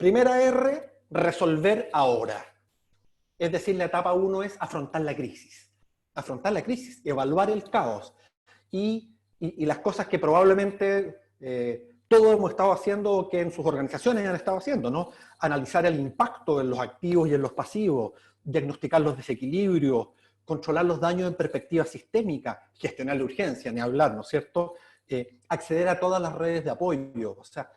Primera R, resolver ahora. Es decir, la etapa 1 es afrontar la crisis. Afrontar la crisis, evaluar el caos. Y las cosas que probablemente todos hemos estado haciendo o que en sus organizaciones han estado haciendo, ¿no? Analizar el impacto en los activos y en los pasivos, diagnosticar los desequilibrios, controlar los daños en perspectiva sistémica, gestionar la urgencia, ni hablar, ¿no es cierto? Acceder a todas las redes de apoyo, o sea,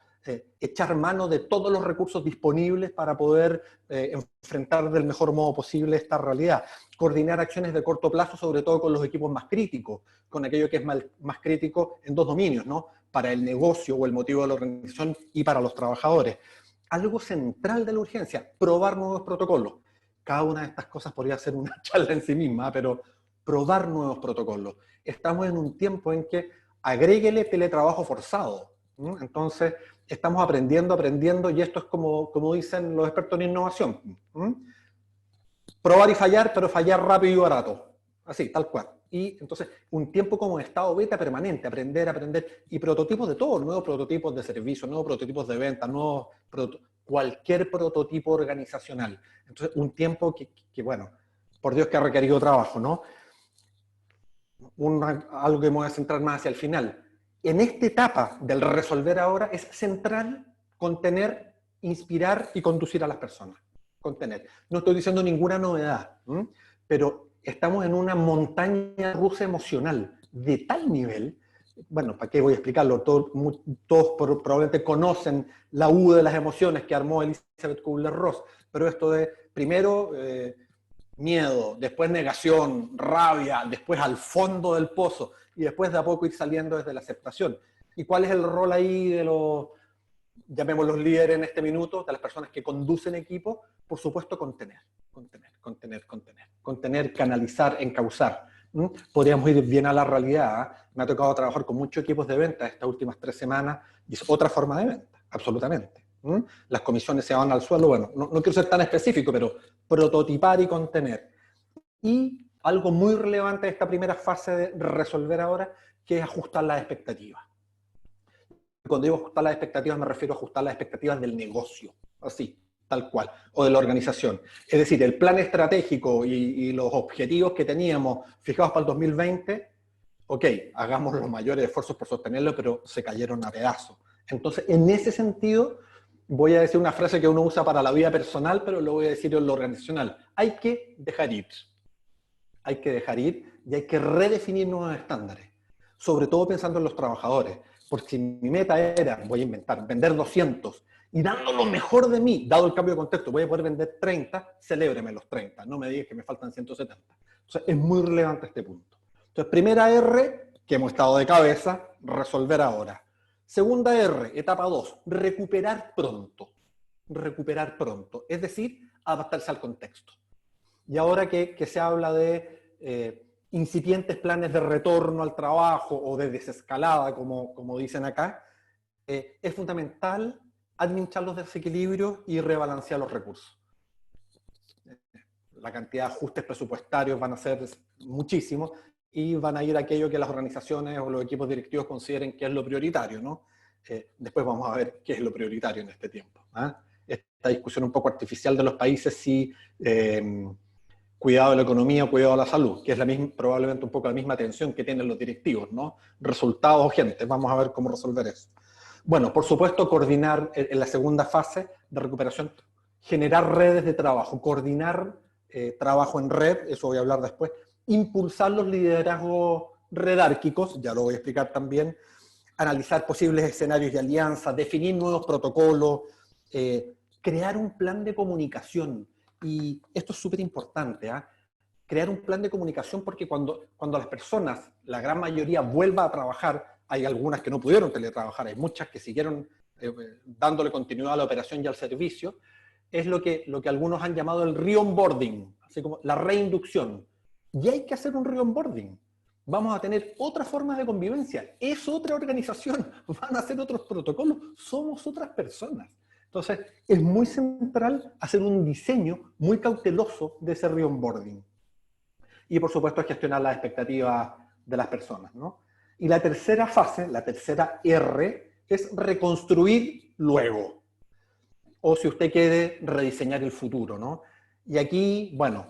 echar mano de todos los recursos disponibles para poder enfrentar del mejor modo posible esta realidad. Coordinar acciones de corto plazo, sobre todo con los equipos más críticos, con aquello que es más crítico en dos dominios, ¿no? Para el negocio o el motivo de la organización y para los trabajadores. Algo central de la urgencia, probar nuevos protocolos. Cada una de estas cosas podría ser una charla en sí misma, pero probar nuevos protocolos. Estamos en un tiempo en que agréguele teletrabajo forzado. Entonces, estamos aprendiendo, y esto es como dicen los expertos en innovación. Probar y fallar, pero fallar rápido y barato. Así, tal cual. Y entonces, un tiempo como estado beta permanente, aprender, y prototipos de todo, nuevos prototipos de servicios, nuevos prototipos de venta, cualquier prototipo organizacional. Entonces, un tiempo que, bueno, por Dios que ha requerido trabajo, ¿no? Algo que me voy a centrar más hacia el final. En esta etapa del resolver ahora es central contener, inspirar y conducir a las personas. Contener. No estoy diciendo ninguna novedad, pero estamos en una montaña rusa emocional de tal nivel, bueno, ¿para qué voy a explicarlo? Todos probablemente conocen la U de las emociones que armó Elizabeth Kubler-Ross, pero esto de, primero, miedo, después negación, rabia, después al fondo del pozo, y después de a poco ir saliendo desde la aceptación. ¿Y cuál es el rol ahí de los, llamémoslos líderes en este minuto, de las personas que conducen equipos? Por supuesto, contener, canalizar, encauzar. Podríamos ir bien a la realidad. Me ha tocado trabajar con muchos equipos de venta estas últimas 3 semanas, y es otra forma de venta, absolutamente. Las comisiones se van al suelo, bueno, no quiero ser tan específico, pero prototipar y contener. Y algo muy relevante de esta primera fase de resolver ahora, que es ajustar las expectativas. Cuando digo ajustar las expectativas, me refiero a ajustar las expectativas del negocio, así, tal cual, o de la organización. Es decir, el plan estratégico y los objetivos que teníamos fijados para el 2020, ok, hagamos los mayores esfuerzos por sostenerlo, pero se cayeron a pedazos. Entonces, en ese sentido, voy a decir una frase que uno usa para la vida personal, pero lo voy a decir en lo organizacional. Hay que dejar ir. Hay que dejar ir y hay que redefinir nuevos estándares. Sobre todo pensando en los trabajadores. Porque si mi meta era, voy a inventar, vender 200 y dando lo mejor de mí, dado el cambio de contexto, voy a poder vender 30, celébreme los 30. No me digas que me faltan 170. Entonces, es muy relevante este punto. Entonces, primera R, que hemos estado de cabeza, resolver ahora. Segunda R, etapa 2, recuperar pronto. Recuperar pronto, es decir, adaptarse al contexto. Y ahora que se habla de incipientes planes de retorno al trabajo o de desescalada, como dicen acá, es fundamental administrar los desequilibrios y rebalancear los recursos. La cantidad de ajustes presupuestarios van a ser muchísimos, y van a ir a aquello que las organizaciones o los equipos directivos consideren que es lo prioritario, ¿no? Después vamos a ver qué es lo prioritario en este tiempo. Esta discusión un poco artificial de los países, si cuidado de la economía o cuidado de la salud, que es probablemente un poco la misma tensión que tienen los directivos, ¿no? Resultados o gente, vamos a ver cómo resolver eso. Bueno, por supuesto, coordinar en la segunda fase de recuperación, generar redes de trabajo, coordinar trabajo en red, eso voy a hablar después, impulsar los liderazgos redárquicos, ya lo voy a explicar también, analizar posibles escenarios de alianza, definir nuevos protocolos, crear un plan de comunicación. Y esto es súper importante, crear un plan de comunicación, porque cuando las personas, la gran mayoría, vuelva a trabajar, hay algunas que no pudieron teletrabajar, hay muchas que siguieron dándole continuidad a la operación y al servicio, es lo que algunos han llamado el re-onboarding, así como la reinducción. Y hay que hacer un re-onboarding. Vamos a tener otras formas de convivencia. Es otra organización. Van a ser otros protocolos. Somos otras personas. Entonces, es muy central hacer un diseño muy cauteloso de ese re-onboarding. Y, por supuesto, gestionar las expectativas de las personas, ¿no? Y la tercera fase, la tercera R, es reconstruir luego. o si usted quiere rediseñar el futuro, ¿no? Y aquí, bueno,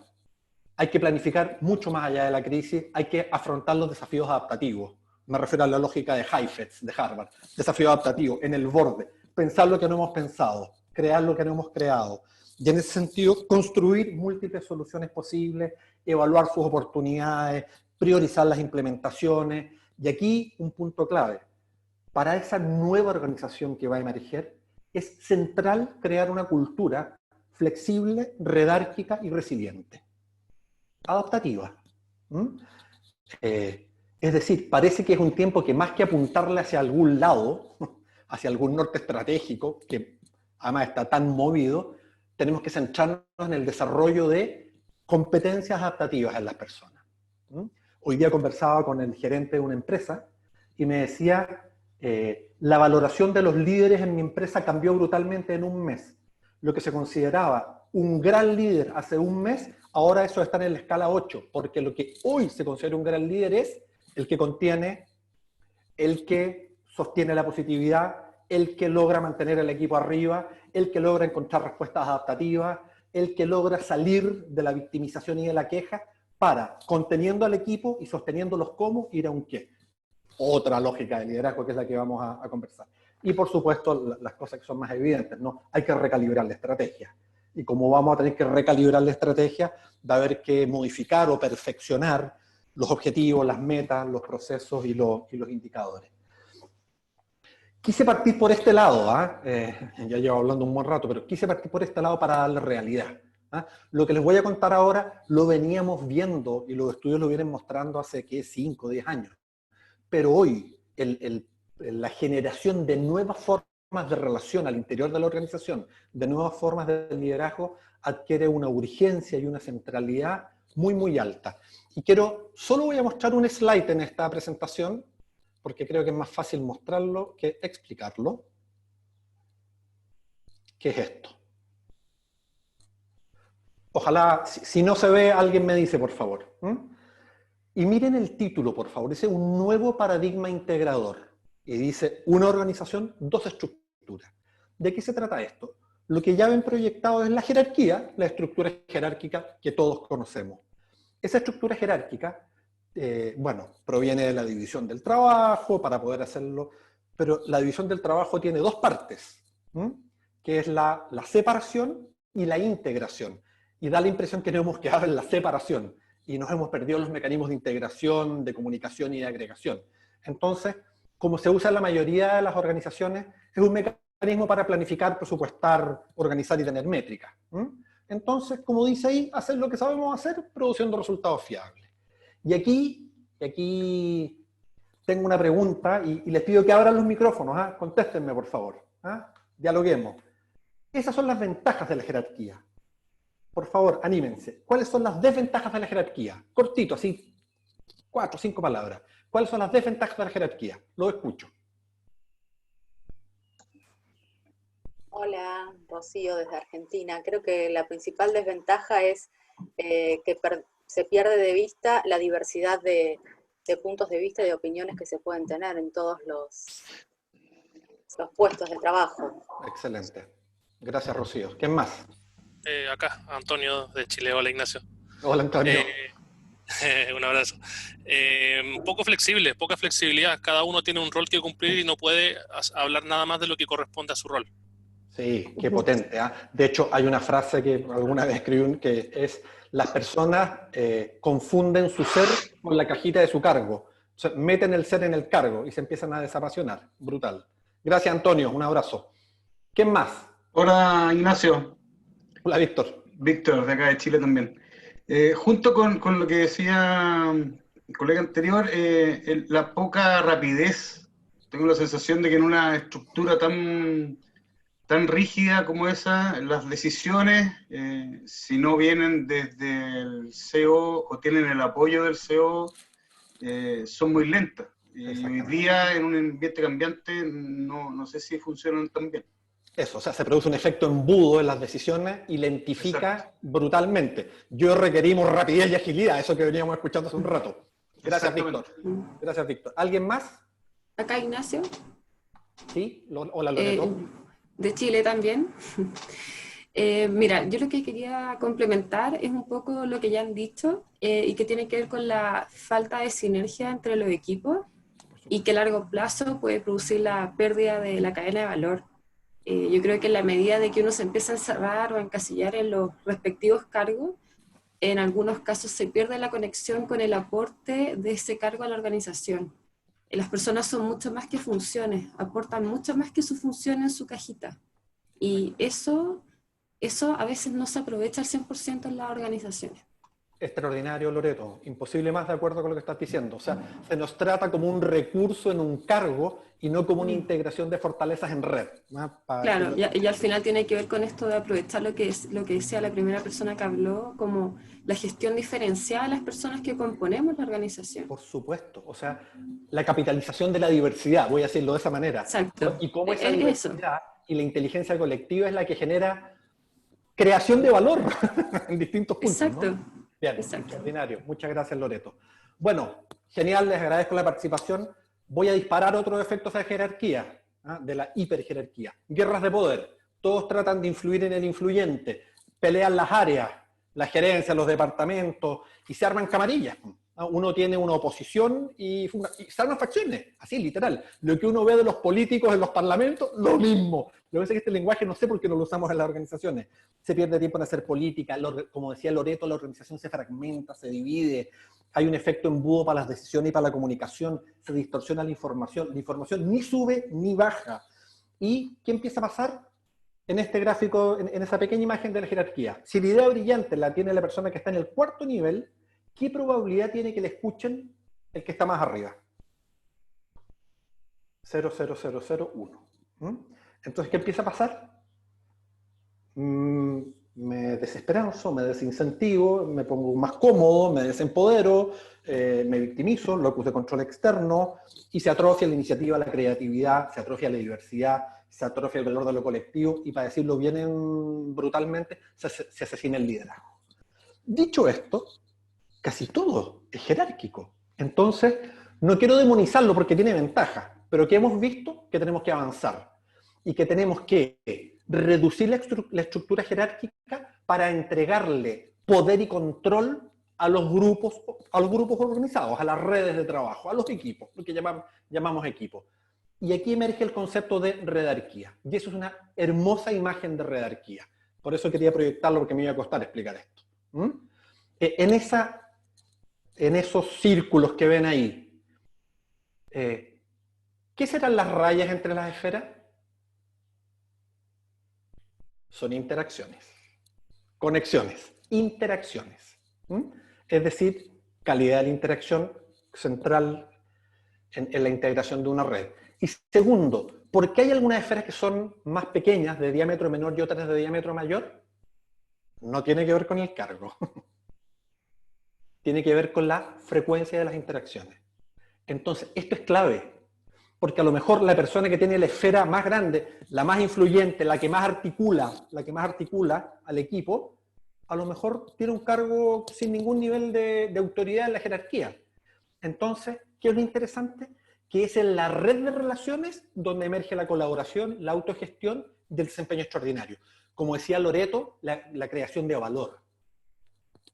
hay que planificar mucho más allá de la crisis, hay que afrontar los desafíos adaptativos. Me refiero a la lógica de Heifetz, de Harvard. Desafío adaptativo, en el borde. Pensar lo que no hemos pensado, crear lo que no hemos creado. Y en ese sentido, construir múltiples soluciones posibles, evaluar sus oportunidades, priorizar las implementaciones. Y aquí un punto clave. Para esa nueva organización que va a emerger, es central crear una cultura flexible, redárquica y resiliente. Adaptativa. Es decir, parece que es un tiempo que más que apuntarle hacia algún lado, hacia algún norte estratégico, que además está tan movido, tenemos que centrarnos en el desarrollo de competencias adaptativas en las personas. Hoy día conversaba con el gerente de una empresa y me decía, la valoración de los líderes en mi empresa cambió brutalmente en un mes. Lo que se consideraba un gran líder hace un mes, ahora eso está en la escala 8, porque lo que hoy se considera un gran líder es el que contiene, el que sostiene la positividad, el que logra mantener el equipo arriba, el que logra encontrar respuestas adaptativas, el que logra salir de la victimización y de la queja para, conteniendo al equipo y sosteniendo los cómo, ir a un qué. Otra lógica de liderazgo que es la que vamos a conversar. Y por supuesto, las cosas que son más evidentes, ¿no? Hay que recalibrar la estrategia. Y como vamos a tener que recalibrar la estrategia, va a haber que modificar o perfeccionar los objetivos, las metas, los procesos y los indicadores. Quise partir por este lado, ya llevo hablando un buen rato, pero quise partir por este lado para darle realidad. Lo que les voy a contar ahora lo veníamos viendo y los estudios lo vienen mostrando hace, ¿qué? 5 o 10 años. Pero hoy la generación de nuevas formas de relación al interior de la organización, de nuevas formas de liderazgo, adquiere una urgencia y una centralidad muy, muy alta. Y solo voy a mostrar un slide en esta presentación, porque creo que es más fácil mostrarlo que explicarlo. ¿Qué es esto? Ojalá, si no se ve, alguien me dice, por favor. Y miren el título, por favor. Dice un nuevo paradigma integrador. Y dice una organización, dos estructuras. ¿De qué se trata esto? Lo que ya ven proyectado es la jerarquía, la estructura jerárquica que todos conocemos. Esa estructura jerárquica, proviene de la división del trabajo para poder hacerlo, pero la división del trabajo tiene dos partes, que es la separación y la integración. Y da la impresión que nos hemos quedado en la separación y nos hemos perdido los mecanismos de integración, de comunicación y de agregación. Entonces, como se usa en la mayoría de las organizaciones, es un mecanismo para planificar, presupuestar, organizar y tener métricas. Entonces, como dice ahí, hacer lo que sabemos hacer, produciendo resultados fiables. Y aquí tengo una pregunta y les pido que abran los micrófonos, contéstenme por favor, dialoguemos. Esas son las ventajas de la jerarquía. Por favor, anímense. ¿Cuáles son las desventajas de la jerarquía? Cortito, así, 4 o 5 palabras. ¿Cuáles son las desventajas de la jerarquía? Lo escucho. Hola, Rocío, desde Argentina. Creo que la principal desventaja es que se pierde de vista la diversidad de puntos de vista y de opiniones que se pueden tener en todos los puestos de trabajo. Excelente. Gracias, Rocío. ¿Quién más? Acá, Antonio de Chile. Hola, Ignacio. Hola, Antonio. Un abrazo. Poco flexible, poca flexibilidad. Cada uno tiene un rol que cumplir y no puede hablar nada más de lo que corresponde a su rol. Sí, qué potente. De hecho, hay una frase que alguna vez escribí que es: las personas confunden su ser con la cajita de su cargo. O sea, meten el ser en el cargo y se empiezan a desapasionar. Brutal. Gracias, Antonio. Un abrazo. ¿Quién más? Hola, Ignacio. Hola, Víctor. Víctor, de acá de Chile también. Junto con lo que decía el colega anterior, la poca rapidez, tengo la sensación de que en una estructura tan rígida como esa, las decisiones, si no vienen desde el CEO o tienen el apoyo del CEO, son muy lentas. Y hoy día, en un ambiente cambiante, no sé si funcionan tan bien. Eso, o sea, se produce un efecto embudo en las decisiones y lentifica brutalmente. Yo requerimos rapidez y agilidad, eso que veníamos escuchando hace un rato. Gracias, Víctor. Gracias, Víctor. ¿Alguien más? Acá, Ignacio. Sí, hola, Loreto. de Chile también. Mira, yo lo que quería complementar es un poco lo que ya han dicho y que tiene que ver con la falta de sinergia entre los equipos y que a largo plazo puede producir la pérdida de la cadena de valor. Yo creo que en la medida de que uno se empieza a encerrar o a encasillar en los respectivos cargos, en algunos casos se pierde la conexión con el aporte de ese cargo a la organización. Las personas son mucho más que funciones, aportan mucho más que su función en su cajita. Y eso a veces no se aprovecha al 100% en las organizaciones. Extraordinario, Loreto. Imposible más de acuerdo con lo que estás diciendo. O sea, se nos trata como un recurso en un cargo y no como una integración de fortalezas en red, ¿no? Claro, y al final tiene que ver con esto de aprovechar lo que decía la primera persona que habló, como la gestión diferenciada de las personas que componemos la organización. Por supuesto. O sea, la capitalización de la diversidad, voy a decirlo de esa manera. Exacto. Y cómo esa diversidad y la inteligencia colectiva es la que genera creación de valor en distintos puntos. Exacto. ¿No? Bien, exacto. Extraordinario. Muchas gracias, Loreto. Bueno, genial, les agradezco la participación. Voy a disparar otros efectos de jerarquía, ¿ah? De la hiperjerarquía. Guerras de poder. Todos tratan de influir en el influyente. Pelean las áreas, la gerencia, los departamentos, y se arman camarillas. Uno tiene una oposición y se arman facciones, así literal. Lo que uno ve de los políticos en los parlamentos, lo mismo. Lo que pasa es que este lenguaje no sé por qué no lo usamos en las organizaciones. Se pierde tiempo en hacer política, como decía Loreto, la organización se fragmenta, se divide, hay un efecto embudo para las decisiones y para la comunicación, se distorsiona la información ni sube ni baja. ¿Y qué empieza a pasar? En este gráfico, en esa pequeña imagen de la jerarquía. Si la idea brillante la tiene la persona que está en el cuarto nivel, ¿qué probabilidad tiene que le escuchen el que está más arriba? 0,0001. Entonces, ¿qué empieza a pasar? Me desesperanzo, me desincentivo, me pongo más cómodo, me desempodero, me victimizo, locus de control externo, y se atrofia la iniciativa, la creatividad, se atrofia la diversidad, se atrofia el valor de lo colectivo, y para decirlo bien brutalmente, se asesina el liderazgo. Dicho esto, casi todo es jerárquico. Entonces, no quiero demonizarlo porque tiene ventajas, pero que hemos visto que tenemos que avanzar y que tenemos que reducir la estructura jerárquica para entregarle poder y control a los grupos organizados, a las redes de trabajo, a los equipos, lo que llamamos equipos. Y aquí emerge el concepto de redarquía. Y eso es una hermosa imagen de redarquía. Por eso quería proyectarlo, porque me iba a costar explicar esto. En esos círculos que ven ahí, ¿qué serán las rayas entre las esferas? Son interacciones, conexiones, interacciones. Es decir, calidad de la interacción central en la integración de una red. Y segundo, ¿por qué hay algunas esferas que son más pequeñas, de diámetro menor, y otras de diámetro mayor? No tiene que ver con el cargo. Tiene que ver con la frecuencia de las interacciones. Entonces, esto es clave, porque a lo mejor la persona que tiene la esfera más grande, la más influyente, la que más articula al equipo, a lo mejor tiene un cargo sin ningún nivel de autoridad en la jerarquía. Entonces, ¿qué es lo interesante? Que es en la red de relaciones donde emerge la colaboración, la autogestión del desempeño extraordinario. Como decía Loreto, la creación de valor.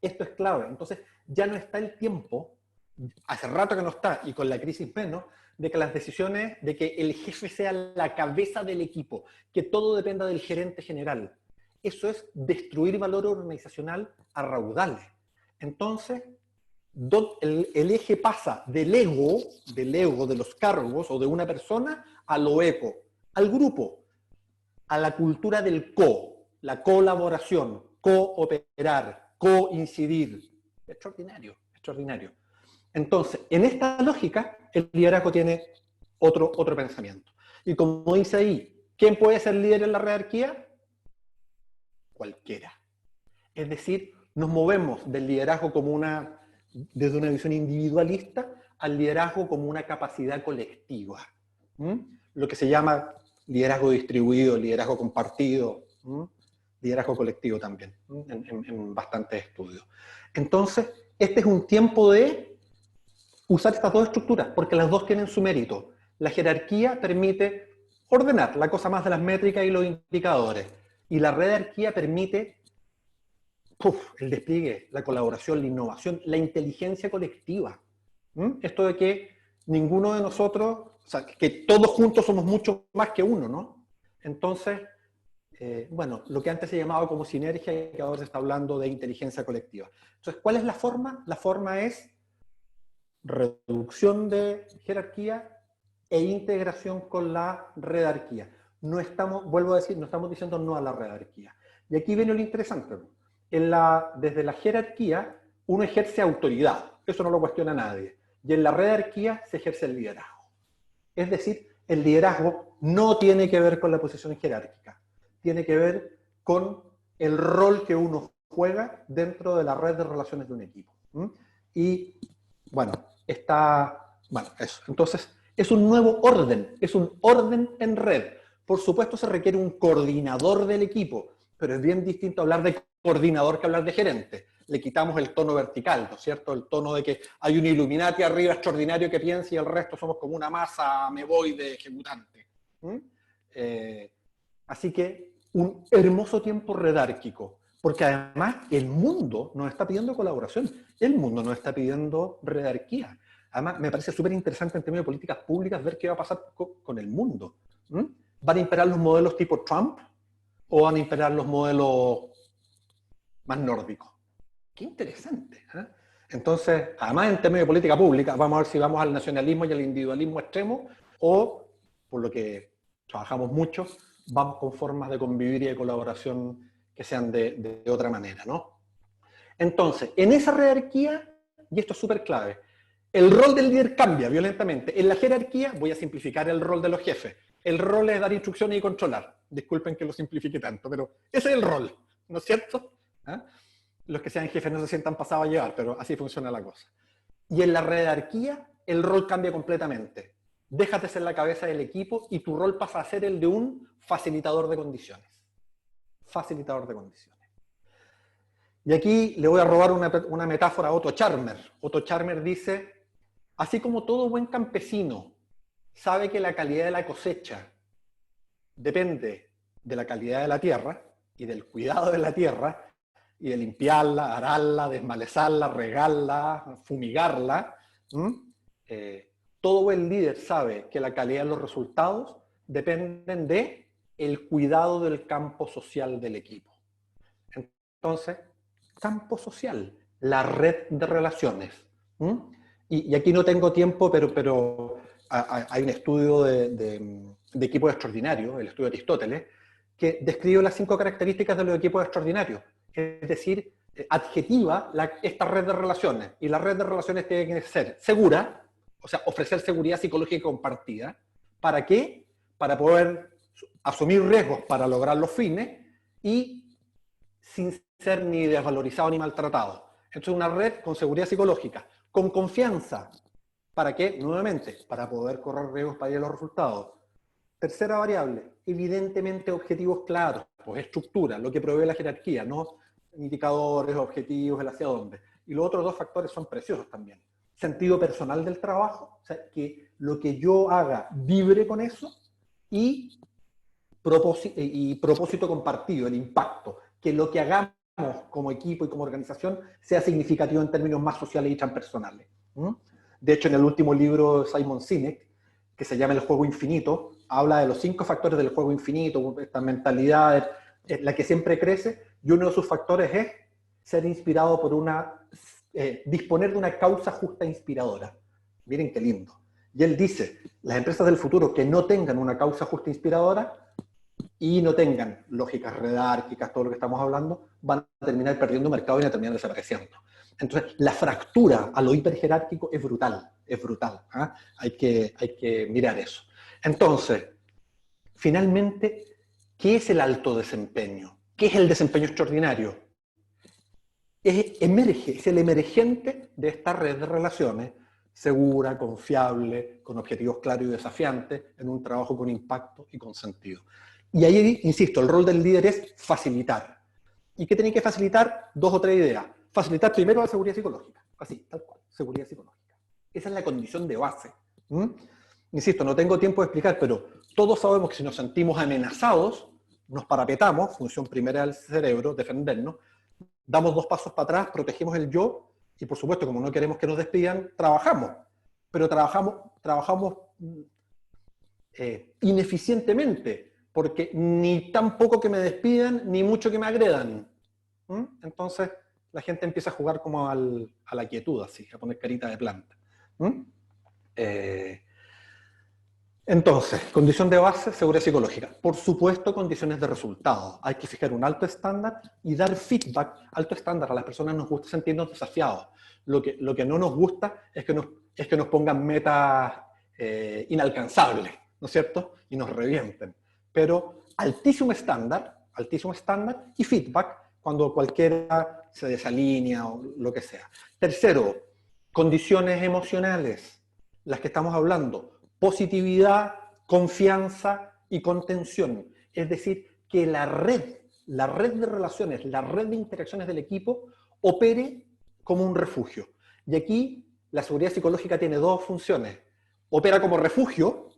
Esto es clave. Entonces, ya no está el tiempo, hace rato que no está, y con la crisis menos, de que las decisiones, de que el jefe sea la cabeza del equipo, que todo dependa del gerente general. Eso es destruir valor organizacional a raudales. Entonces, el eje pasa del ego de los cargos o de una persona, a lo eco, al grupo, a la cultura del la colaboración, cooperar, coincidir. Extraordinario, extraordinario. Entonces, en esta lógica, el liderazgo tiene otro pensamiento. Y como dice ahí, ¿quién puede ser líder en la jerarquía? Cualquiera. Es decir, nos movemos del liderazgo desde una visión individualista al liderazgo como una capacidad colectiva. Lo que se llama liderazgo distribuido, liderazgo compartido, liderazgo colectivo también, en bastantes estudios. Entonces, este es un tiempo de usar estas dos estructuras, porque las dos tienen su mérito. La jerarquía permite ordenar, la cosa más de las métricas y los indicadores. Y la redarquía permite el despliegue, la colaboración, la innovación, la inteligencia colectiva. Esto de que ninguno de nosotros, o sea, que todos juntos somos mucho más que uno, ¿no? Entonces, bueno, lo que antes se llamaba como sinergia y que ahora se está hablando de inteligencia colectiva. Entonces, ¿cuál es la forma? La forma es reducción de jerarquía e integración con la redarquía. No estamos, vuelvo a decir, no estamos diciendo no a la redarquía. Y aquí viene lo interesante. Desde la jerarquía, uno ejerce autoridad. Eso no lo cuestiona nadie. Y en la redarquía se ejerce el liderazgo. Es decir, el liderazgo no tiene que ver con la posición jerárquica. Tiene que ver con el rol que uno juega dentro de la red de relaciones de un equipo. Y, bueno, eso. Entonces, es un nuevo orden, es un orden en red. Por supuesto se requiere un coordinador del equipo, pero es bien distinto hablar de coordinador que hablar de gerente. Le quitamos el tono vertical, ¿no es cierto? El tono de que hay un Illuminati arriba extraordinario que piensa y el resto somos como una masa me voy de ejecutante. Así que un hermoso tiempo redárquico, porque además el mundo nos está pidiendo colaboración, el mundo nos está pidiendo redarquía. Además, me parece súper interesante en términos de políticas públicas ver qué va a pasar con el mundo. ¿Van a imperar los modelos tipo Trump o van a imperar los modelos más nórdicos? Qué interesante. Entonces, además en términos de política pública, vamos a ver si vamos al nacionalismo y al individualismo extremo o, por lo que trabajamos mucho, vamos con formas de convivir y de colaboración que sean de otra manera, ¿no? Entonces, en esa jerarquía, y esto es súper clave, el rol del líder cambia violentamente. En la jerarquía, voy a simplificar el rol de los jefes. El rol es dar instrucciones y controlar. Disculpen que lo simplifique tanto, pero ese es el rol, ¿no es cierto? Los que sean jefes no se sientan pasados a llevar, pero así funciona la cosa. Y en la jerarquía, el rol cambia completamente. Dejas de ser la cabeza del equipo y tu rol pasa a ser el de un facilitador de condiciones. Facilitador de condiciones. Y aquí le voy a robar una metáfora a Otto Scharmer. Otto Scharmer dice, así como todo buen campesino sabe que la calidad de la cosecha depende de la calidad de la tierra y del cuidado de la tierra, y de limpiarla, ararla, desmalezarla, regarla, fumigarla, todo buen líder sabe que la calidad de los resultados dependen de el cuidado del campo social del equipo. Entonces, campo social, la red de relaciones. Y aquí no tengo tiempo, pero hay un estudio de equipos extraordinarios, el estudio de Aristóteles, que describe las 5 características de los equipos extraordinarios. Es decir, adjetiva esta red de relaciones. Y la red de relaciones tiene que ser segura, o sea, ofrecer seguridad psicológica compartida. ¿Para qué? Para poder asumir riesgos para lograr los fines y sin ser ni desvalorizado ni maltratado. Entonces, una red con seguridad psicológica, con confianza. ¿Para qué? Nuevamente, para poder correr riesgos para ir a los resultados. Tercera variable, evidentemente objetivos claros, pues estructura, lo que provee la jerarquía, no indicadores, objetivos, el hacia dónde. Y los otros 2 factores son preciosos también. Sentido personal del trabajo, o sea, que lo que yo haga vibre con eso, y propósito compartido, el impacto, que lo que hagamos como equipo y como organización sea significativo en términos más sociales y transpersonales. De hecho, en el último libro de Simon Sinek, que se llama El juego infinito, habla de los 5 factores del juego infinito, esta mentalidad, la que siempre crece, y uno de sus factores es ser inspirado por disponer de una causa justa e inspiradora. Miren qué lindo. Y él dice, las empresas del futuro que no tengan una causa justa e inspiradora y no tengan lógicas redárquicas, todo lo que estamos hablando, van a terminar perdiendo mercado y van a terminar desapareciendo. Entonces, la fractura a lo hiperjerárquico es brutal, es brutal. Hay que mirar eso. Entonces, finalmente, ¿qué es el alto desempeño? ¿Qué es el desempeño extraordinario? Es el emergente de esta red de relaciones segura, confiable, con objetivos claros y desafiantes, en un trabajo con impacto y con sentido. Y ahí, insisto, el rol del líder es facilitar. ¿Y qué tiene que facilitar? 2 o 3 ideas. Facilitar primero la seguridad psicológica. Así, tal cual, seguridad psicológica. Esa es la condición de base. Insisto, no tengo tiempo de explicar, pero todos sabemos que si nos sentimos amenazados, nos parapetamos, función primera del cerebro, defendernos, damos 2 pasos para atrás, protegemos el yo, y por supuesto, como no queremos que nos despidan, trabajamos. Pero trabajamos ineficientemente, porque ni tan poco que me despidan, ni mucho que me agredan. Entonces, la gente empieza a jugar como a la quietud, así, a poner carita de planta. Entonces, condición de base, seguridad psicológica. Por supuesto, condiciones de resultado. Hay que fijar un alto estándar y dar feedback alto estándar. A las personas nos gusta sentirnos desafiados. Lo que no nos gusta es que nos pongan metas inalcanzables, ¿no es cierto? Y nos revienten. Pero altísimo estándar y feedback cuando cualquiera se desalinea o lo que sea. Tercero, condiciones emocionales, las que estamos hablando. Positividad, confianza y contención. Es decir, que la red de relaciones, la red de interacciones del equipo opere como un refugio. Y aquí la seguridad psicológica tiene 2 funciones. Opera como refugio,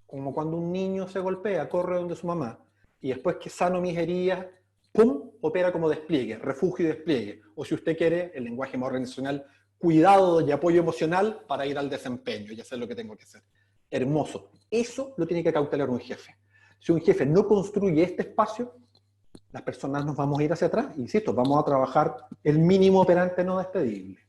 como cuando un niño se golpea, corre donde su mamá, y después que sano mis heridas, ¡pum!, opera como despliegue, refugio y despliegue. O si usted quiere, el lenguaje más organizacional, cuidado y apoyo emocional para ir al desempeño y hacer lo que tengo que hacer. Hermoso. Eso lo tiene que cautelar un jefe. Si un jefe no construye este espacio, las personas nos vamos a ir hacia atrás. Insisto, vamos a trabajar el mínimo operante no despedible.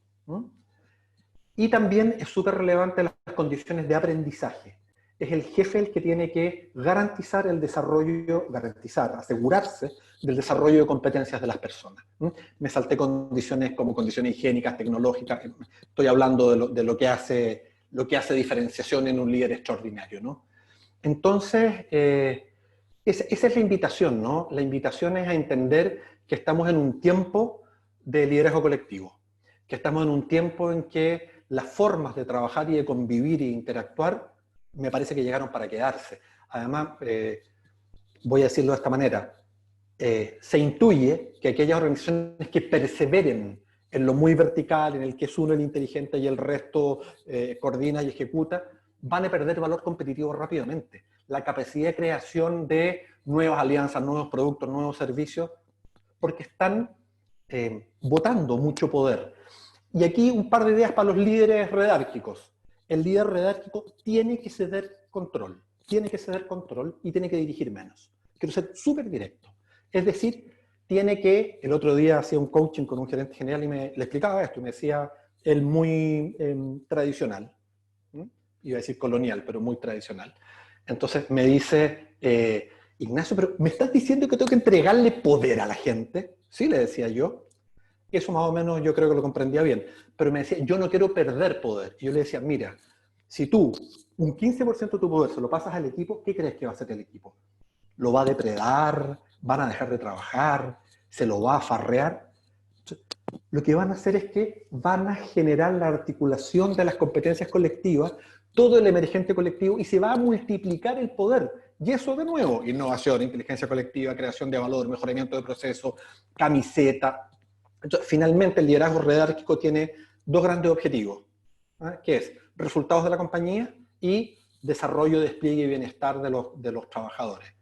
Y también es súper relevante las condiciones de aprendizaje. Es el jefe el que tiene que garantizar el desarrollo, asegurarse del desarrollo de competencias de las personas. Me salté condiciones como condiciones higiénicas, tecnológicas. Estoy hablando de lo que hace diferenciación en un líder extraordinario, ¿no? Entonces, esa es la invitación, ¿no? La invitación es a entender que estamos en un tiempo de liderazgo colectivo, que estamos en un tiempo en que las formas de trabajar y de convivir e interactuar me parece que llegaron para quedarse. Además, voy a decirlo de esta manera, se intuye que aquellas organizaciones que perseveren en lo muy vertical, en el que es uno el inteligente y el resto coordina y ejecuta, van a perder valor competitivo rápidamente. La capacidad de creación de nuevas alianzas, nuevos productos, nuevos servicios, porque están botando mucho poder. Y aquí un par de ideas para los líderes redárquicos. El líder redárquico tiene que ceder control y tiene que dirigir menos. Quiero ser súper directo. Es decir, el otro día hacía un coaching con un gerente general y le explicaba esto, y me decía, él muy tradicional, iba a decir colonial, pero muy tradicional. Entonces me dice, Ignacio, pero ¿me estás diciendo que tengo que entregarle poder a la gente? Sí, le decía yo. Eso más o menos yo creo que lo comprendía bien. Pero me decía, yo no quiero perder poder. Y yo le decía, mira, si tú un 15% de tu poder se lo pasas al equipo, ¿qué crees que va a hacer el equipo? ¿Lo va a depredar? ¿Van a dejar de trabajar? ¿Se lo va a farrear? Lo que van a hacer es que van a generar la articulación de las competencias colectivas, todo el emergente colectivo, y se va a multiplicar el poder. Y eso, de nuevo, innovación, inteligencia colectiva, creación de valor, mejoramiento de procesos, camiseta. Entonces, finalmente, el liderazgo redárquico tiene 2 grandes objetivos, que es resultados de la compañía y desarrollo, despliegue y bienestar de los trabajadores.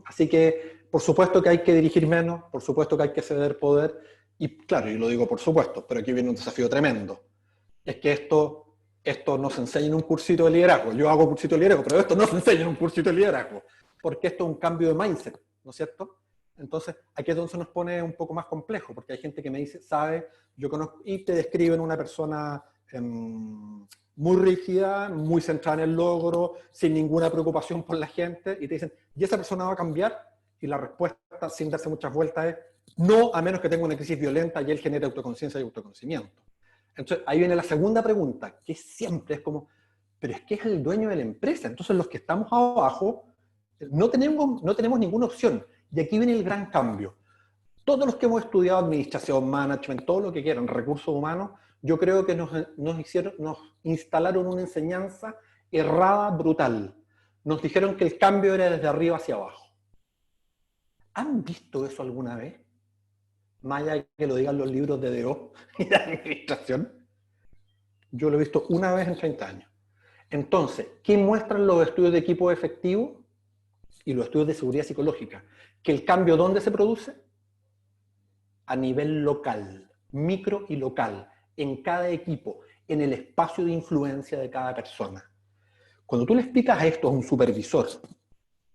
Así que, por supuesto que hay que dirigir menos, por supuesto que hay que ceder poder, y claro, y lo digo por supuesto, pero aquí viene un desafío tremendo. Es que esto no se enseña en un cursito de liderazgo. Yo hago cursito de liderazgo, pero esto no se enseña en un cursito de liderazgo, porque esto es un cambio de mindset, ¿no es cierto? Entonces, aquí es donde se nos pone un poco más complejo, porque hay gente que me dice, sabe, yo conozco, y te describen una persona muy rígida, muy centrada en el logro, sin ninguna preocupación por la gente, y te dicen, ¿y esa persona va a cambiar? Y la respuesta, sin darse muchas vueltas, es no, a menos que tenga una crisis violenta y él genere autoconciencia y autoconocimiento. Entonces, ahí viene la segunda pregunta, que siempre es como, pero es que es el dueño de la empresa, entonces los que estamos abajo no tenemos ninguna opción. Y aquí viene el gran cambio. Todos los que hemos estudiado administración, management, todo lo que quieran, recursos humanos, yo creo que nos instalaron una enseñanza errada, brutal. Nos dijeron que el cambio era desde arriba hacia abajo. ¿Han visto eso alguna vez? Más allá de que lo digan los libros de DO y de administración. Yo lo he visto una vez en 30 años. Entonces, ¿qué muestran los estudios de equipo efectivo y los estudios de seguridad psicológica? Que el cambio, ¿dónde se produce? A nivel local, micro y local, en cada equipo, en el espacio de influencia de cada persona. Cuando tú le explicas esto a un supervisor,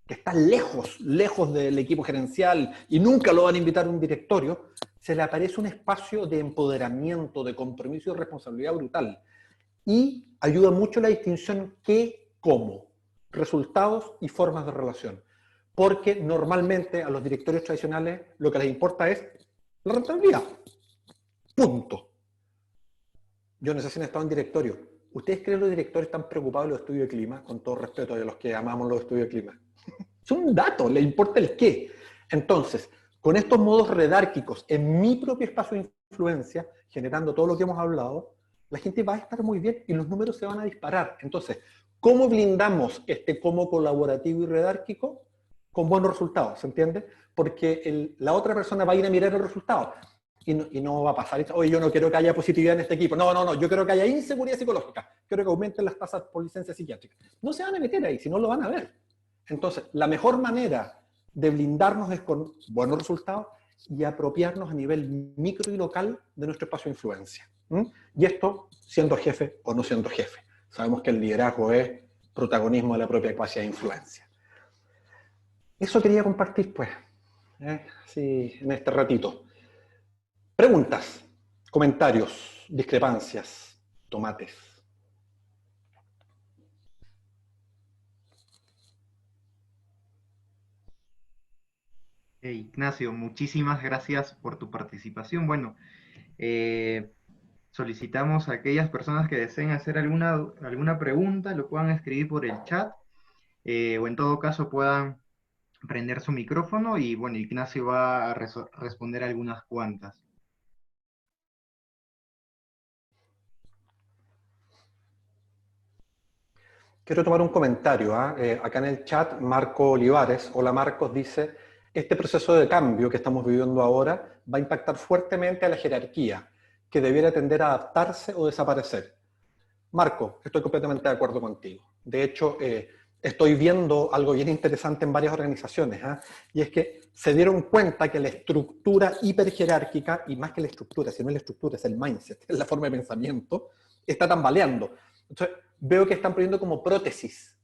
que está lejos, lejos del equipo gerencial y nunca lo van a invitar a un directorio, se le aparece un espacio de empoderamiento, de compromiso y de responsabilidad brutal. Y ayuda mucho la distinción qué, cómo, resultados y formas de relación. Porque normalmente a los directorios tradicionales lo que les importa es la rentabilidad. Punto. Yo no sé si han estado en directorio. ¿Ustedes creen que los directores están preocupados de los estudios de clima? Con todo respeto a los que amamos los estudios de clima. Es un dato, le importa el qué. Entonces, con estos modos redárquicos en mi propio espacio de influencia, generando todo lo que hemos hablado, la gente va a estar muy bien y los números se van a disparar. Entonces, ¿cómo blindamos este cómo colaborativo y redárquico? Con buenos resultados, ¿se entiende? Porque la otra persona va a ir a mirar el resultado y no va a pasar, oye, yo no quiero que haya positividad en este equipo, no, yo quiero que haya inseguridad psicológica, quiero que aumenten las tasas por licencia psiquiátrica. No se van a meter ahí, si no lo van a ver. Entonces, la mejor manera de blindarnos es con buenos resultados y apropiarnos a nivel micro y local de nuestro espacio de influencia. Y esto, siendo jefe o no siendo jefe. Sabemos que el liderazgo es protagonismo de la propia capacidad de influencia. Eso quería compartir, pues, sí, en este ratito. Preguntas, comentarios, discrepancias, tomates. Ignacio, muchísimas gracias por tu participación. Bueno, solicitamos a aquellas personas que deseen hacer alguna pregunta, lo puedan escribir por el chat, o en todo caso puedan prender su micrófono y bueno, Ignacio va a responder algunas cuantas. Quiero tomar un comentario. Acá en el chat, Marco Olivares, hola Marcos, dice, este proceso de cambio que estamos viviendo ahora va a impactar fuertemente a la jerarquía, que debiera tender a adaptarse o desaparecer. Marco, estoy completamente de acuerdo contigo. De hecho, estoy viendo algo bien interesante en varias organizaciones, y es que se dieron cuenta que la estructura hiperjerárquica, y más que la estructura, si no es la estructura, es el mindset, es la forma de pensamiento, está tambaleando. Entonces, veo que están poniendo como prótesis,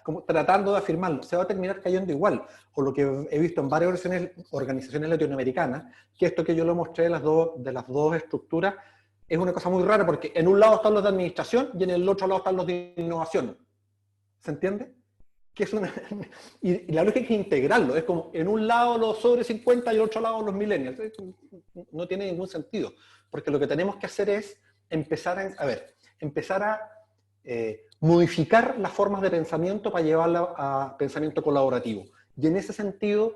como tratando de afirmarlo. Se va a terminar cayendo igual. O lo que he visto en varias organizaciones latinoamericanas, que esto que yo lo mostré de las dos estructuras, es una cosa muy rara porque en un lado están los de administración y en el otro lado están los de innovación. ¿Se entiende? Que es y la lógica es integrarlo. Es como en un lado los sobre 50 y en el otro lado los millennials. No tiene ningún sentido. Porque lo que tenemos que hacer es empezar a modificar las formas de pensamiento para llevarla a pensamiento colaborativo. Y en ese sentido,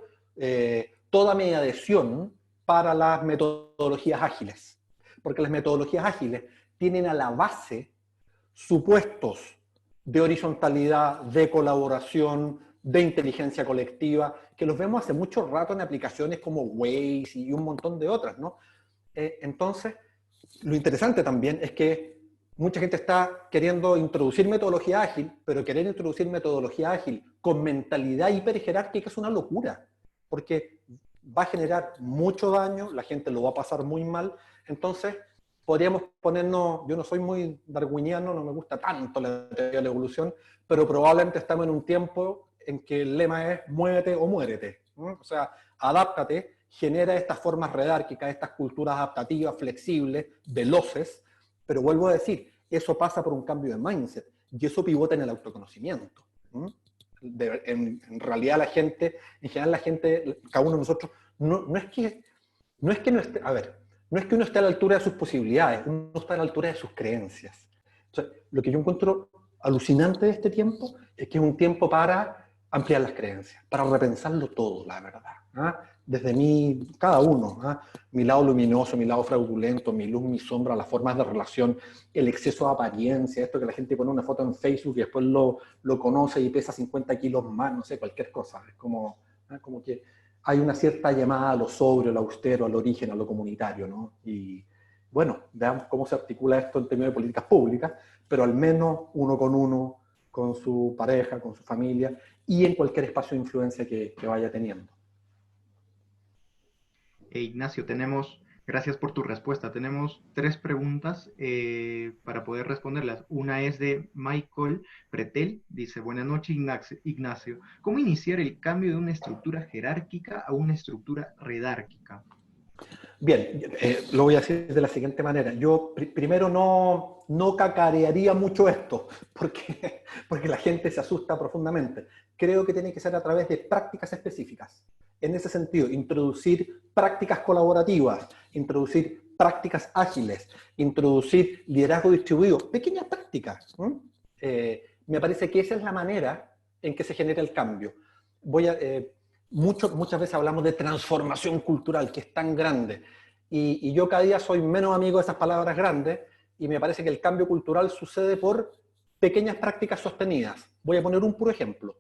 toda mi adhesión para las metodologías ágiles. Porque las metodologías ágiles tienen a la base supuestos de horizontalidad, de colaboración, de inteligencia colectiva, que los vemos hace mucho rato en aplicaciones como Waze y un montón de otras, ¿no? Entonces, lo interesante también es que mucha gente está queriendo introducir metodología ágil, pero querer introducir metodología ágil con mentalidad hiperjerárquica es una locura, porque va a generar mucho daño, la gente lo va a pasar muy mal. Entonces, podríamos ponernos, yo no soy muy darwiniano, no me gusta tanto la teoría de la evolución, pero probablemente estamos en un tiempo en que el lema es muévete o muérete, ¿no? O sea, adáptate, genera estas formas redárquicas, estas culturas adaptativas, flexibles, veloces, pero vuelvo a decir, eso pasa por un cambio de mindset, y eso pivota en el autoconocimiento. En realidad la gente, en general la gente, cada uno de nosotros, no es que no esté, no es que uno esté a la altura de sus posibilidades, uno está a la altura de sus creencias. Entonces, lo que yo encuentro alucinante de este tiempo es que es un tiempo para ampliar las creencias, para repensarlo todo, la verdad. Desde mí, cada uno, mi lado luminoso, mi lado fraudulento, mi luz, mi sombra, las formas de relación, el exceso de apariencia, esto que la gente pone una foto en Facebook y después lo conoce y pesa 50 kilos más, no sé, cualquier cosa. Es como que hay una cierta llamada a lo sobrio, a lo austero, al origen, a lo comunitario, ¿no? Y bueno, veamos cómo se articula esto en términos de políticas públicas, pero al menos uno con su pareja, con su familia y en cualquier espacio de influencia que vaya teniendo. Ignacio, gracias por tu respuesta. Tenemos 3 preguntas para poder responderlas. Una es de Michael Pretel. Dice, buenas noches, Ignacio. ¿Cómo iniciar el cambio de una estructura jerárquica a una estructura redárquica? Bien, lo voy a decir de la siguiente manera. Yo primero no cacarearía mucho esto, porque la gente se asusta profundamente. Creo que tiene que ser a través de prácticas específicas. En ese sentido, introducir prácticas colaborativas, introducir prácticas ágiles, introducir liderazgo distribuido, pequeñas prácticas. Me parece que esa es la manera en que se genera el cambio. Muchas veces hablamos de transformación cultural, que es tan grande, y yo cada día soy menos amigo de esas palabras grandes, y me parece que el cambio cultural sucede por pequeñas prácticas sostenidas. Voy a poner un puro ejemplo.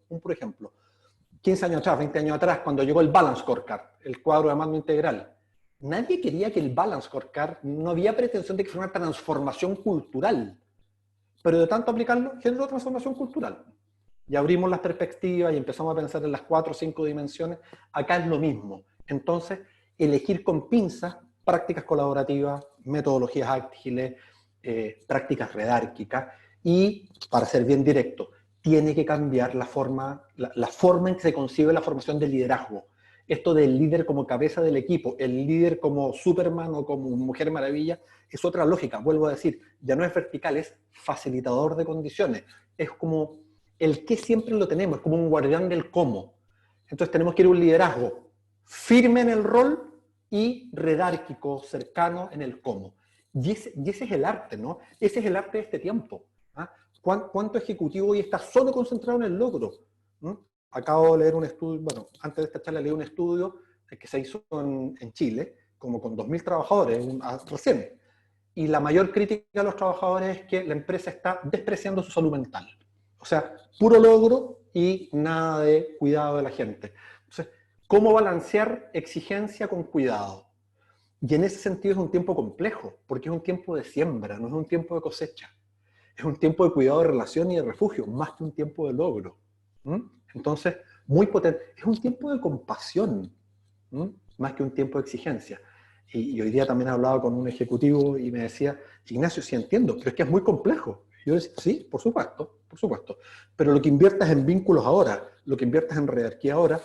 15 años atrás, 20 años atrás, cuando llegó el Balance Scorecard, el cuadro de mando integral, nadie quería que el Balance Scorecard, no había pretensión de que fuera una transformación cultural, pero de tanto aplicarlo, generó transformación cultural. Y abrimos las perspectivas y empezamos a pensar en las 4 o 5 dimensiones. Acá es lo mismo. Entonces, elegir con pinzas prácticas colaborativas, metodologías ágiles, prácticas redárquicas, y, para ser bien directo, tiene que cambiar la forma en que se concibe la formación del liderazgo. Esto del líder como cabeza del equipo, el líder como Superman o como Mujer Maravilla, es otra lógica. Vuelvo a decir, ya no es vertical, es facilitador de condiciones. Es como el qué siempre lo tenemos, es como un guardián del cómo. Entonces tenemos que ir a un liderazgo firme en el rol y redárquico, cercano en el cómo. Y ese es el arte, ¿no? Ese es el arte de este tiempo. ¿Ah? ¿Cuánto ejecutivo hoy está solo concentrado en el logro? Acabo de leer un estudio, bueno, antes de esta charla leí un estudio que se hizo en Chile, como con 2.000 trabajadores, recién. Y la mayor crítica a los trabajadores es que la empresa está despreciando su salud mental. O sea, puro logro y nada de cuidado de la gente. Entonces, ¿cómo balancear exigencia con cuidado? Y en ese sentido es un tiempo complejo, porque es un tiempo de siembra, no es un tiempo de cosecha. Es un tiempo de cuidado de relación y de refugio, más que un tiempo de logro. Entonces, muy potente. Es un tiempo de compasión, más que un tiempo de exigencia. Y hoy día también he hablado con un ejecutivo y me decía, Ignacio, sí entiendo, pero es que es muy complejo. Y yo decía, sí, por supuesto. Pero lo que inviertas en vínculos ahora, lo que inviertas en redarquía ahora,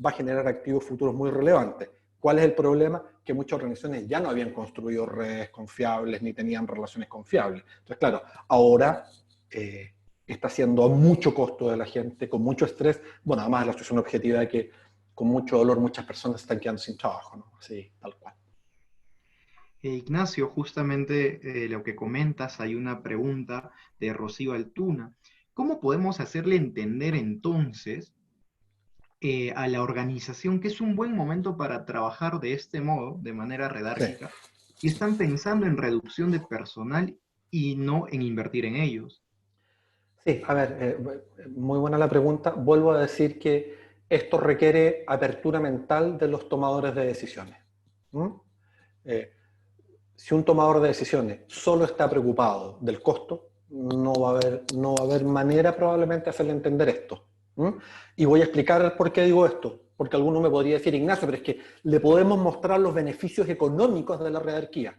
va a generar activos futuros muy relevantes. ¿Cuál es el problema? Que muchas organizaciones ya no habían construido redes confiables ni tenían relaciones confiables. Entonces, claro, ahora está siendo a mucho costo de la gente, con mucho estrés. Bueno, además de la situación objetiva de que con mucho dolor muchas personas están quedando sin trabajo, ¿no? Así, tal cual. Ignacio, justamente lo que comentas, hay una pregunta de Rocío Altuna. ¿Cómo podemos hacerle entender entonces a la organización que es un buen momento para trabajar de este modo, de manera redárquica, sí, y están pensando en reducción de personal y no en invertir en ellos? Sí, a ver, muy buena la pregunta. Vuelvo a decir que esto requiere apertura mental de los tomadores de decisiones. Si un tomador de decisiones solo está preocupado del costo, no va a haber manera probablemente de hacerle entender esto. Y voy a explicar por qué digo esto. Porque alguno me podría decir, Ignacio, pero es que le podemos mostrar los beneficios económicos de la redarquía.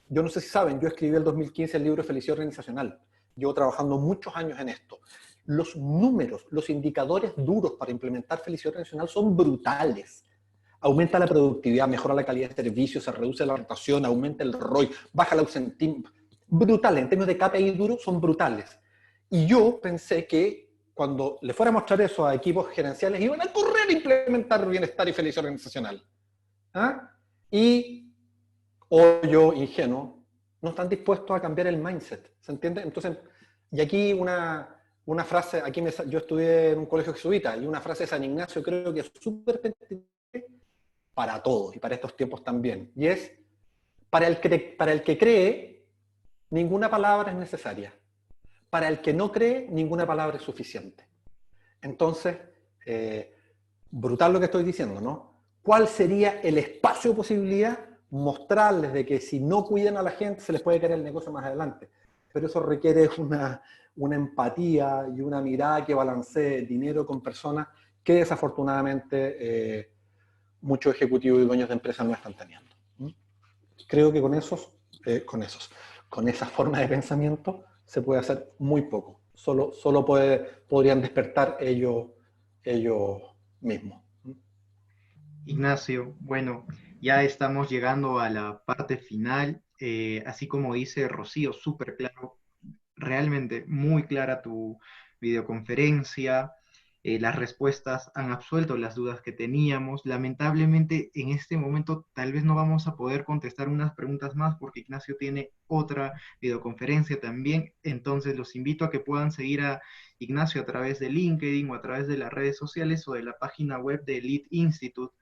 Yo no sé si saben, yo escribí el 2015 el libro Felicidad Organizacional. Llevo trabajando muchos años en esto. Los números, los indicadores duros para implementar felicidad organizacional son brutales. Aumenta la productividad, mejora la calidad de servicio, se reduce la rotación, aumenta el ROI, baja el ausentismo. Brutales, en términos de KPI duros son brutales. Y yo pensé que cuando le fuera a mostrar eso a equipos gerenciales, iban a correr a implementar bienestar y felicidad organizacional. Y, o yo, ingenuo, no están dispuestos a cambiar el mindset, ¿se entiende? Entonces, y aquí una frase, yo estudié en un colegio jesuita, y una frase de San Ignacio creo que es súper pertinente para todos, y para estos tiempos también, y es, para el que cree, ninguna palabra es necesaria. Para el que no cree, ninguna palabra es suficiente. Entonces, brutal lo que estoy diciendo, ¿no? ¿Cuál sería el espacio de posibilidad? Mostrarles de que si no cuidan a la gente, se les puede caer el negocio más adelante. pero eso requiere una empatía y una mirada que balancee dinero con personas que desafortunadamente muchos ejecutivos y dueños de empresas no están teniendo. Creo que con esa forma de pensamiento se puede hacer muy poco. Solo podrían despertar ellos mismos. Ignacio, bueno, ya estamos llegando a la parte final. Así como dice Rocío, súper claro, realmente muy clara tu videoconferencia. Las respuestas han absuelto las dudas que teníamos. Lamentablemente, en este momento tal vez no vamos a poder contestar unas preguntas más porque Ignacio tiene otra videoconferencia también. Entonces, los invito a que puedan seguir a Ignacio a través de LinkedIn o a través de las redes sociales o de la página web de Elite Institute.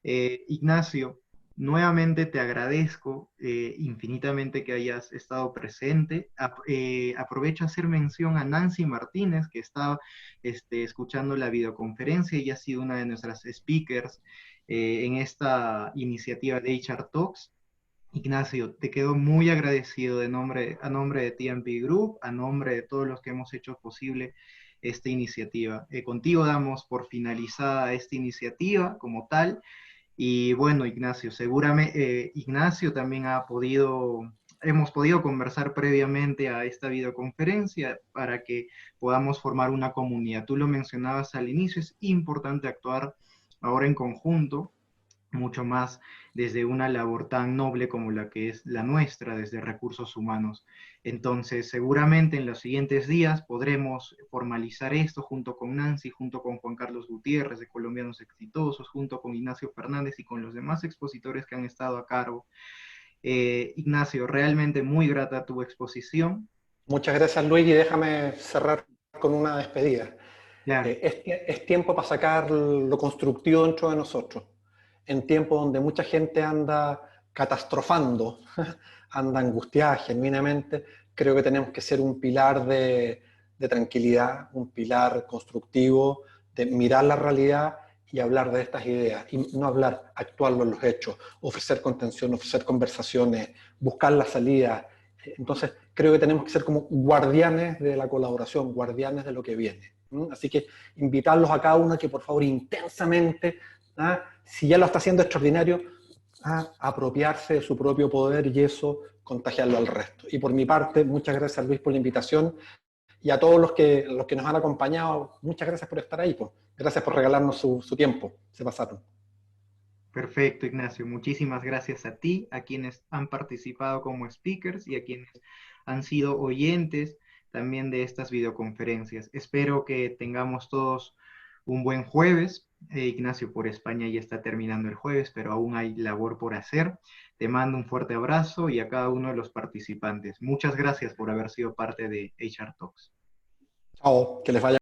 Ignacio, nuevamente te agradezco infinitamente que hayas estado presente. Aprovecho a hacer mención a Nancy Martínez, que está escuchando la videoconferencia y ha sido una de nuestras speakers en esta iniciativa de HR Talks. Ignacio, te quedo muy agradecido a nombre de TMP Group, a nombre de todos los que hemos hecho posible esta iniciativa. Contigo damos por finalizada esta iniciativa como tal. Y bueno, Ignacio, seguramente Ignacio también hemos podido conversar previamente a esta videoconferencia para que podamos formar una comunidad. Tú lo mencionabas al inicio, es importante actuar ahora en conjunto, mucho más desde una labor tan noble como la que es la nuestra, desde recursos humanos. Entonces, seguramente en los siguientes días podremos formalizar esto junto con Nancy, junto con Juan Carlos Gutiérrez de Colombianos Exitosos, junto con Ignacio Fernández y con los demás expositores que han estado a cargo. Ignacio, realmente muy grata tu exposición. Muchas gracias, Luis, y déjame cerrar con una despedida. Claro. Es tiempo para sacar lo constructivo dentro de nosotros. En tiempos donde mucha gente anda catastrofando, anda angustiada genuinamente, creo que tenemos que ser un pilar de tranquilidad, un pilar constructivo, de mirar la realidad y hablar de estas ideas. Y no hablar, actuarlo en los hechos, ofrecer contención, ofrecer conversaciones, buscar la salida. Entonces, creo que tenemos que ser como guardianes de la colaboración, guardianes de lo que viene. Así que invitarlos a cada uno a que por favor intensamente, si ya lo está haciendo extraordinario, a apropiarse de su propio poder y eso contagiarlo al resto. Y por mi parte, muchas gracias, Luis, por la invitación, y a todos los que nos han acompañado, muchas gracias por estar ahí, pues. Gracias por regalarnos su tiempo, se pasaron. Perfecto, Ignacio. Muchísimas gracias a ti, a quienes han participado como speakers y a quienes han sido oyentes también de estas videoconferencias. Espero que tengamos todos un buen jueves. Ignacio, por España ya está terminando el jueves, pero aún hay labor por hacer. Te mando un fuerte abrazo y a cada uno de los participantes. Muchas gracias por haber sido parte de HR Talks. Chao, que les vaya